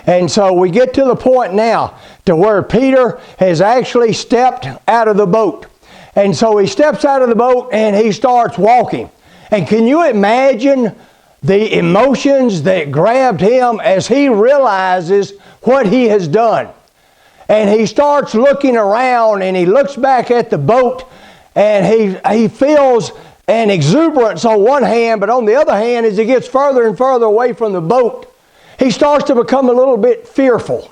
And so we get to the point now to where Peter has actually stepped out of the boat. And so he steps out of the boat and he starts walking. And can you imagine the emotions that grabbed him as he realizes what he has done? And he starts looking around and he looks back at the boat and he feels an exuberance on one hand, but on the other hand, as he gets further and further away from the boat, he starts to become a little bit fearful.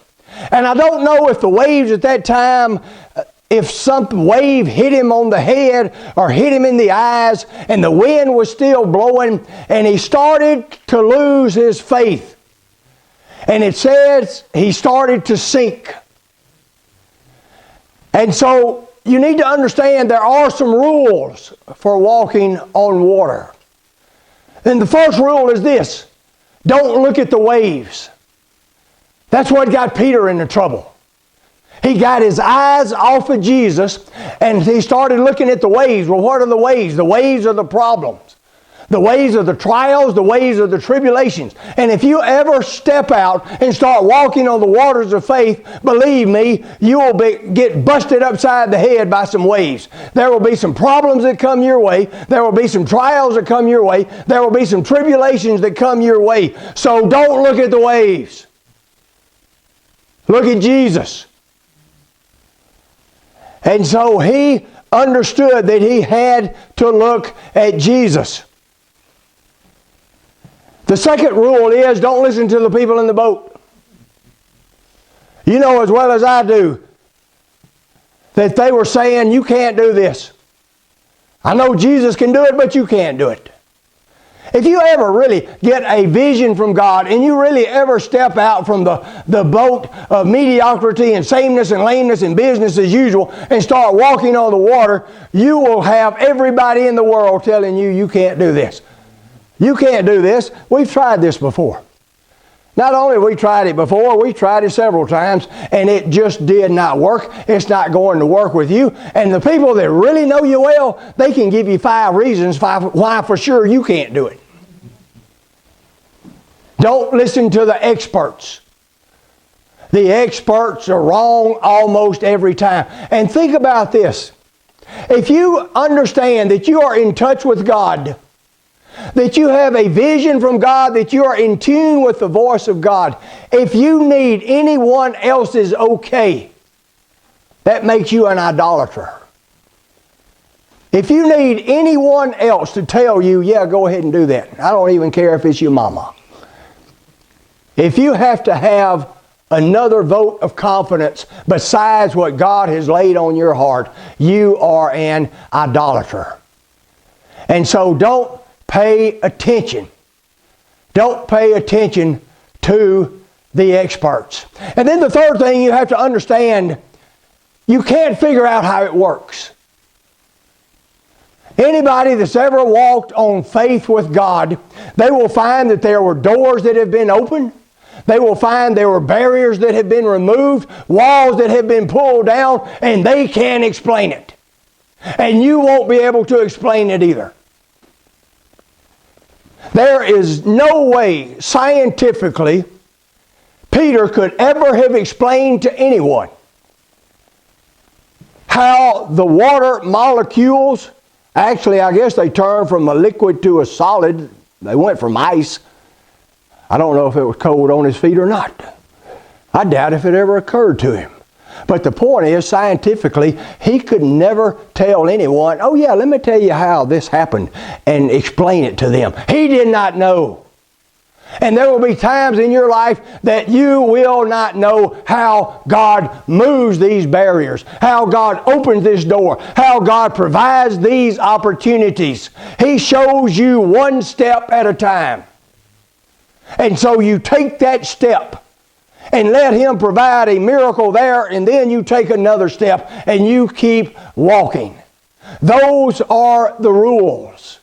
And I don't know if the waves at that time, if some wave hit him on the head or hit him in the eyes, and the wind was still blowing, and he started to lose his faith. And it says he started to sink. And so you need to understand there are some rules for walking on water. And the first rule is this: don't look at the waves. That's what got Peter into trouble. He got his eyes off of Jesus and he started looking at the waves. Well, what are the waves? The waves are the problems. The waves are the trials, the waves are the tribulations. And if you ever step out and start walking on the waters of faith, believe me, you will get busted upside the head by some waves. There will be some problems that come your way. There will be some trials that come your way. There will be some tribulations that come your way. So don't look at the waves. Look at Jesus. And so he understood that he had to look at Jesus. The second rule is don't listen to the people in the boat. You know as well as I do that they were saying, you can't do this. I know Jesus can do it, but you can't do it. If you ever really get a vision from God and you really ever step out from the boat of mediocrity and sameness and lameness and business as usual and start walking on the water, you will have everybody in the world telling you, you can't do this. You can't do this. We've tried this before. Not only have we tried it before, we tried it several times and it just did not work. It's not going to work with you. And the people that really know you well, they can give you 5 reasons why for sure you can't do it. Don't listen to the experts. The experts are wrong almost every time. And think about this. If you understand that you are in touch with God, that you have a vision from God, that you are in tune with the voice of God, if you need anyone else's okay, that makes you an idolater. If you need anyone else to tell you, yeah, go ahead and do that. I don't even care if it's your mama. If you have to have another vote of confidence besides what God has laid on your heart, you are an idolater. And so don't pay attention. Don't pay attention to the experts. And then the third thing you have to understand, you can't figure out how it works. Anybody that's ever walked on faith with God, they will find that there were doors that have been opened. They will find there were barriers that have been removed, walls that have been pulled down, and they can't explain it. And you won't be able to explain it either. There is no way scientifically Peter could ever have explained to anyone how the water molecules, actually I guess they turned from a liquid to a solid. They went from ice. I don't know if it was cold on his feet or not. I doubt if it ever occurred to him. But the point is, scientifically, he could never tell anyone, oh yeah, let me tell you how this happened, and explain it to them. He did not know. And there will be times in your life that you will not know how God moves these barriers, how God opens this door, how God provides these opportunities. He shows you one step at a time. And so you take that step and let Him provide a miracle there, and then you take another step and you keep walking. Those are the rules.